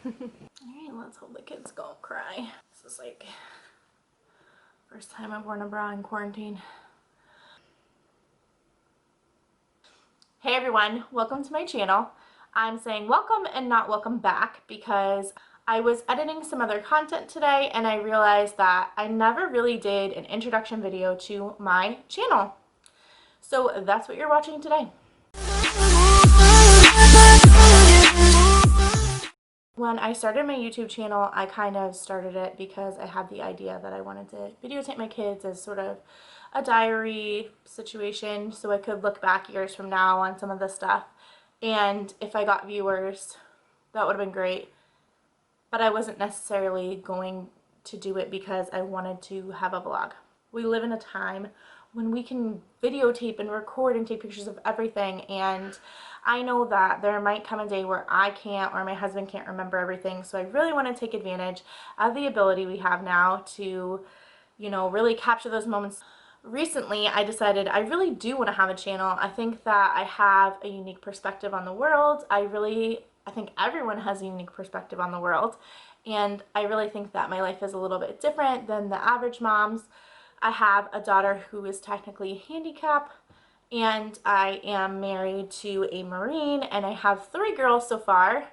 Alright, let's hope the kids don't cry. This is like first time I've worn a bra in quarantine. Hey everyone, welcome to my channel. I'm saying welcome and not welcome back because I was editing some other content today and I realized that I never really did an introduction video to my channel. So that's what you're watching today. When I started my YouTube channel, I kind of started it because I had the idea that I wanted to videotape my kids as sort of a diary situation so I could look back years from now on some of the stuff. And if I got viewers, that would have been great. But I wasn't necessarily going to do it because I wanted to have a vlog. We live in a time when we can videotape and record and take pictures of everything, and I know that there might come a day where I can't or my husband can't remember everything, so I really want to take advantage of the ability we have now to, you know, really capture those moments. Recently, I decided I really do want to have a channel. I think that I have a unique perspective on the world. I think everyone has a unique perspective on the world, and I really think that my life is a little bit different than the average mom's. I have a daughter who is technically handicapped, and I am married to a Marine, and I have 3 girls so far.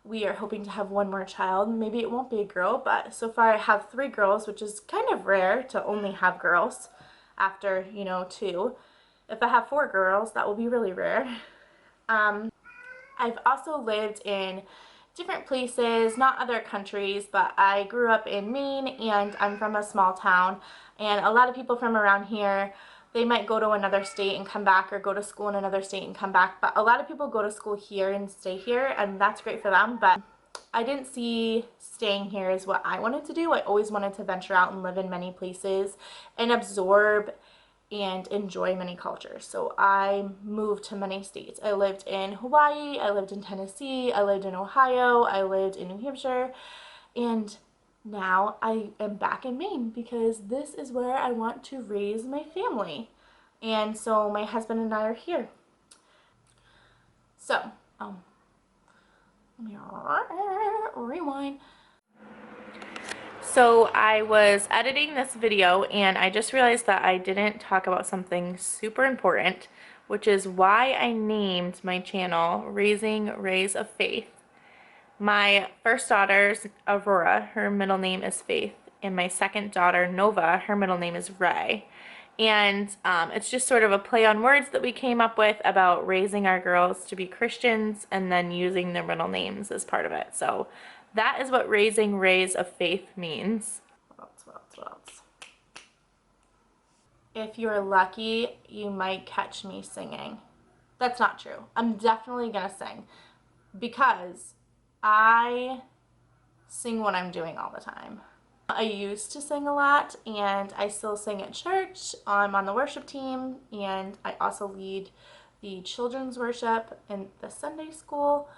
We are hoping to have 1 more child. Maybe it won't be a girl, but so far I have 3 girls, which is kind of rare to only have girls after, you know, 2. If I have 4 girls, that will be really rare. I've also lived in different places, not other countries, but I grew up in Maine and I'm from a small town, and a lot of people from around here, they might go to another state and come back, or go to school in another state and come back, but a lot of people go to school here and stay here, and that's great for them, but I didn't see staying here as what I wanted to do. I always wanted to venture out and live in many places and absorb and enjoy many cultures. So I moved to many states. I lived in Hawaii, I lived in Tennessee, I lived in Ohio, I lived in New Hampshire, and now I am back in Maine because this is where I want to raise my family. And so my husband and I are here. So, let me rewind. So I was editing this video and I just realized that I didn't talk about something super important, which is why I named my channel Raising Rays of Faith. My first daughter's Aurora, her middle name is Faith, and my second daughter, Nova, her middle name is Ray. And it's just sort of a play on words that we came up with about raising our girls to be Christians and then using their middle names as part of it. So that is what Raising Rays of Faith means. What else? If you're lucky, you might catch me singing. That's not true. I'm definitely gonna sing because I sing when I'm doing all the time. I used to sing a lot, and I still sing at church. I'm on the worship team, and I also lead the children's worship in the Sunday school.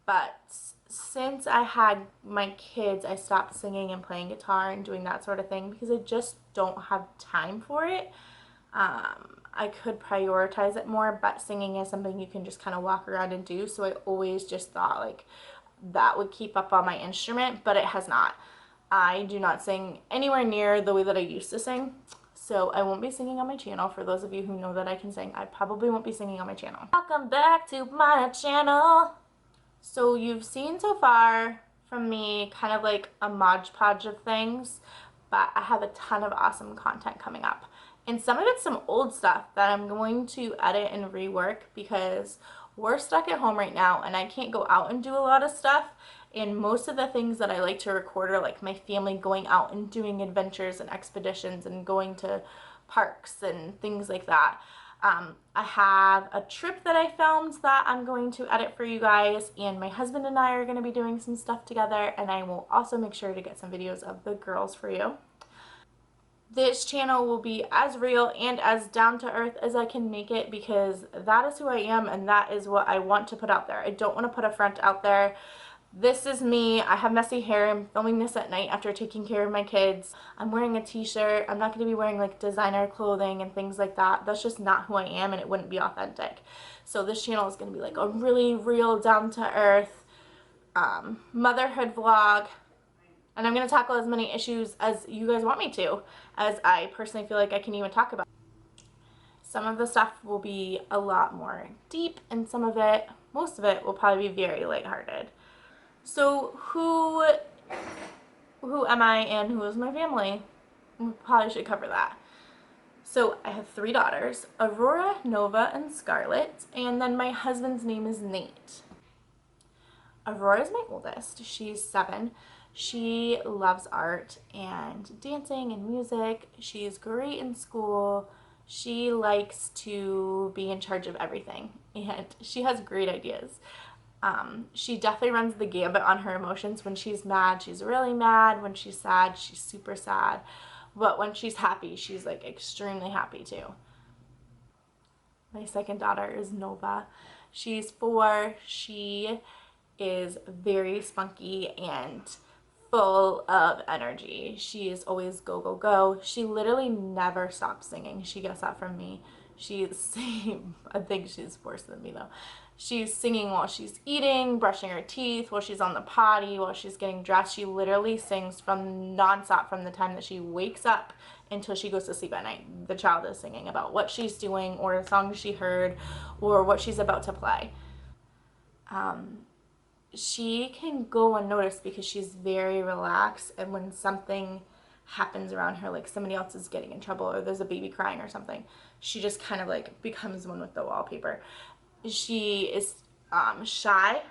But since I had my kids, I stopped singing and playing guitar and doing that sort of thing because I just don't have time for it. I could prioritize it more, but singing is something you can just kind of walk around and do, so I always just thought like that would keep up on my instrument, but it has not. I do not sing anywhere near the way that I used to sing, so I won't be singing on my channel. For those of you who know that I can sing, I probably won't be singing on my channel. Welcome back to my channel. So you've seen so far from me kind of like a modge podge of things, but I have a ton of awesome content coming up. And some of it's some old stuff that I'm going to edit and rework because we're stuck at home right now and I can't go out and do a lot of stuff. And most of the things that I like to record are like my family going out and doing adventures and expeditions and going to parks and things like that. I have a trip that I filmed that I'm going to edit for you guys, and my husband and I are going to be doing some stuff together, and I will also make sure to get some videos of the girls for you. This channel will be as real and as down to earth as I can make it because that is who I am and that is what I want to put out there. I don't want to put a front out there. This is me. I have messy hair. I'm filming this at night after taking care of my kids. I'm wearing a t-shirt. I'm not going to be wearing like designer clothing and things like that. That's just not who I am, and it wouldn't be authentic. So this channel is going to be like a really real, down to earth, motherhood vlog, and I'm going to tackle as many issues as you guys want me to, as I personally feel like I can even talk about. Some of the stuff will be a lot more deep, and some of it, most of it, will probably be very lighthearted. So who am I and who is my family? We probably should cover that. So I have 3 daughters, Aurora, Nova, and Scarlett, and then my husband's name is Nate. Aurora is my oldest. She's 7. She loves art and dancing and music. She's great in school. She likes to be in charge of everything, and she has great ideas. She definitely runs the gambit on her emotions. When she's mad, she's really mad. When she's sad, she's super sad. But when she's happy, she's like extremely happy too. My second daughter is Nova. She's 4. She is very spunky and full of energy. She is always go, go, go. She literally never stops singing. She gets that from me. She's, I think she's worse than me though. She's singing while she's eating, brushing her teeth, while she's on the potty, while she's getting dressed. She literally sings from nonstop from the time that she wakes up until she goes to sleep at night. The child is singing about what she's doing or a song she heard or what she's about to play. She can go unnoticed because she's very relaxed, and when something happens around her, like somebody else is getting in trouble or there's a baby crying or something, she just kind of like becomes one with the wallpaper. She is shy.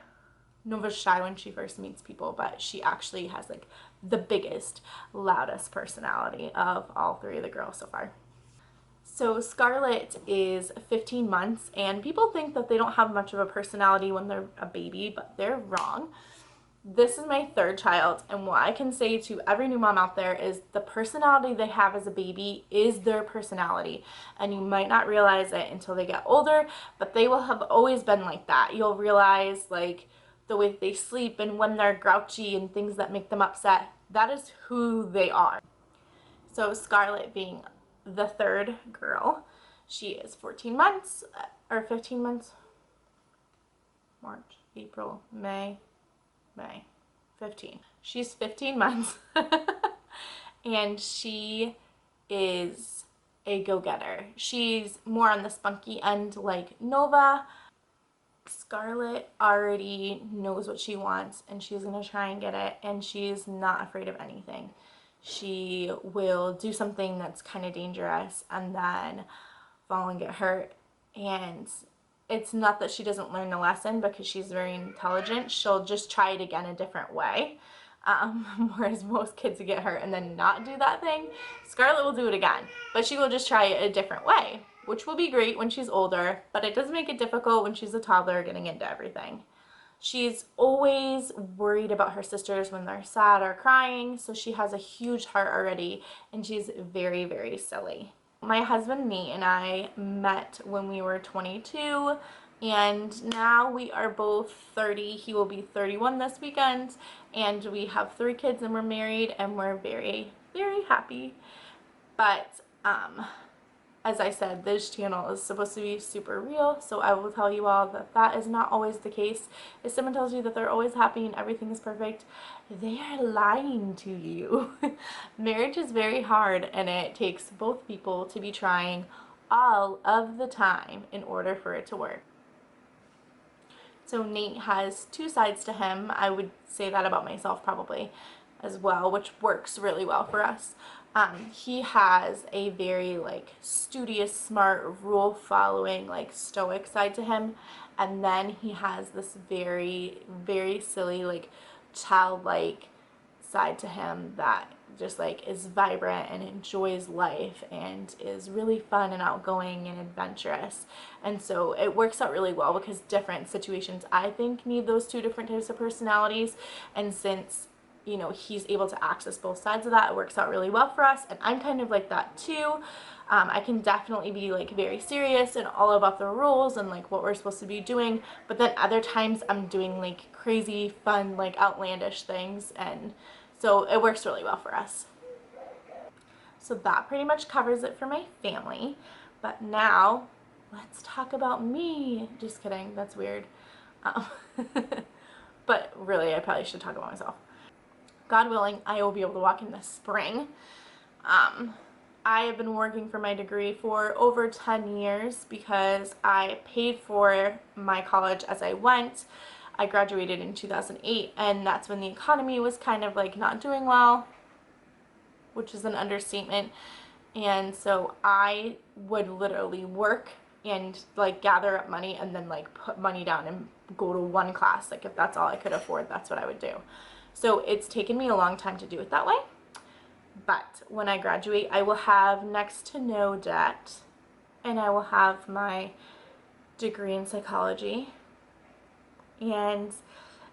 Nova's shy when she first meets people, but she actually has like the biggest, loudest personality of all 3 of the girls so far. So Scarlett is 15 months, and people think that they don't have much of a personality when they're a baby, but they're wrong. This is my 3rd child, and what I can say to every new mom out there is the personality they have as a baby is their personality, and you might not realize it until they get older, but they will have always been like that. You'll realize like the way they sleep and when they're grouchy and things that make them upset. That is who they are. So Scarlett being the 3rd girl, she is 14 months or 15 months. March, April, May, 15. She's 15 months and she is a go-getter. She's more on the spunky end like Nova. Scarlett already knows what she wants and she's gonna try and get it, and she's not afraid of anything. She will do something that's kind of dangerous and then fall and get hurt, and it's not that she doesn't learn the lesson because she's very intelligent. She'll just try it again a different way. Whereas most kids get hurt and then not do that thing, Scarlett will do it again, but she will just try it a different way, which will be great when she's older, but it does make it difficult when she's a toddler getting into everything. She's always worried about her sisters when they're sad or crying, so she has a huge heart already, and she's very, very silly. My husband Nate and I met when we were 22, and now we are both 30. He will be 31 this weekend, and we have 3 kids, and we're married, and we're very, very happy. But as I said, this channel is supposed to be super real, so I will tell you all that that is not always the case. If someone tells you that they're always happy and everything is perfect, they are lying to you. Marriage is very hard, and it takes both people to be trying all of the time in order for it to work. So Nate has 2 sides to him. I would say that about myself probably as well, which works really well for us. He has a very like studious, smart, rule following, like stoic side to him, and then he has this very, very silly, like childlike side to him that just like is vibrant and enjoys life and is really fun and outgoing and adventurous. And so it works out really well because different situations I think need those 2 different types of personalities, and since you know, he's able to access both sides of that, it works out really well for us, and I'm kind of like that too. I can definitely be like very serious and all about the rules and like what we're supposed to be doing, but then other times I'm doing like crazy fun, like outlandish things, and so it works really well for us. So that pretty much covers it for my family, but now let's talk about me. Just kidding, that's weird. But really, I probably should talk about myself. God willing, I will be able to walk in this spring. I have been working for my degree for over 10 years because I paid for my college as I went. I graduated in 2008, and that's when the economy was kind of like not doing well, which is an understatement. And so I would literally work and like gather up money and then like put money down and go to one class. Like if that's all I could afford, that's what I would do. So it's taken me a long time to do it that way. But when I graduate, I will have next to no debt, and I will have my degree in psychology. And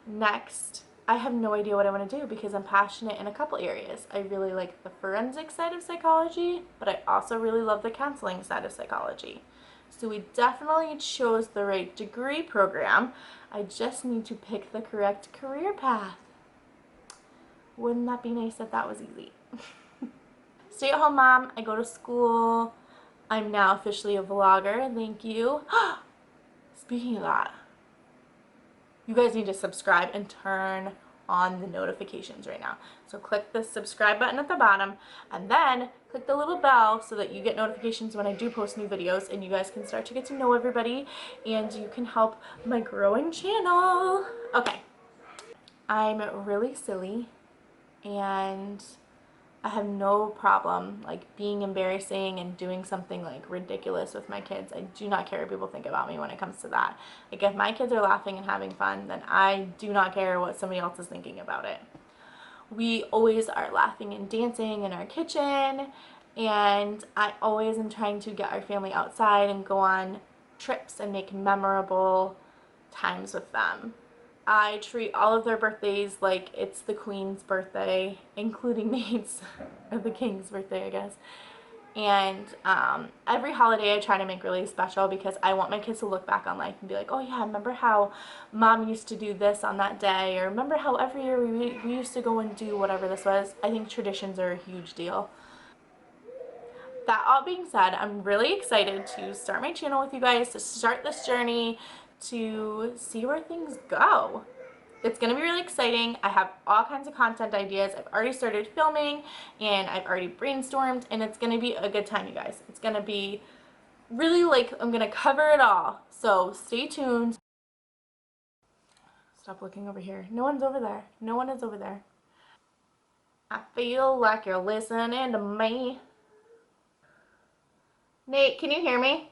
next, I have no idea what I want to do because I'm passionate in a couple areas. I really like the forensic side of psychology, but I also really love the counseling side of psychology. So we definitely chose the right degree program. I just need to pick the correct career path. Wouldn't that be nice if that was easy? Stay-at-home mom, I go to school. I'm now officially a vlogger. Thank you. Speaking of that, you guys need to subscribe and turn on the notifications right now. So click the subscribe button at the bottom and then click the little bell so that you get notifications when I do post new videos, and you guys can start to get to know everybody and you can help my growing channel. Okay, I'm really silly and I have no problem like being embarrassing and doing something like ridiculous with my kids. I do not care what people think about me when it comes to that. Like if my kids are laughing and having fun, then I do not care what somebody else is thinking about it. We always are laughing and dancing in our kitchen, and I always am trying to get our family outside and go on trips and make memorable times with them. I treat all of their birthdays like it's the Queen's birthday, including Nate's, or the King's birthday, I guess. And every holiday I try to make really special because I want my kids to look back on life and be like, oh yeah, remember how mom used to do this on that day, or remember how every year we used to go and do whatever this was. I think traditions are a huge deal. That all being said, I'm really excited to start my channel with you guys, to start this journey, to see where things go. It's going to be really exciting. I have all kinds of content ideas. I've already started filming and I've already brainstormed, and it's going to be a good time, you guys. It's going to be really like I'm going to cover it all. So stay tuned. Stop looking over here. No one's over there. No one is over there. I feel like you're listening to me. Nate, can you hear me?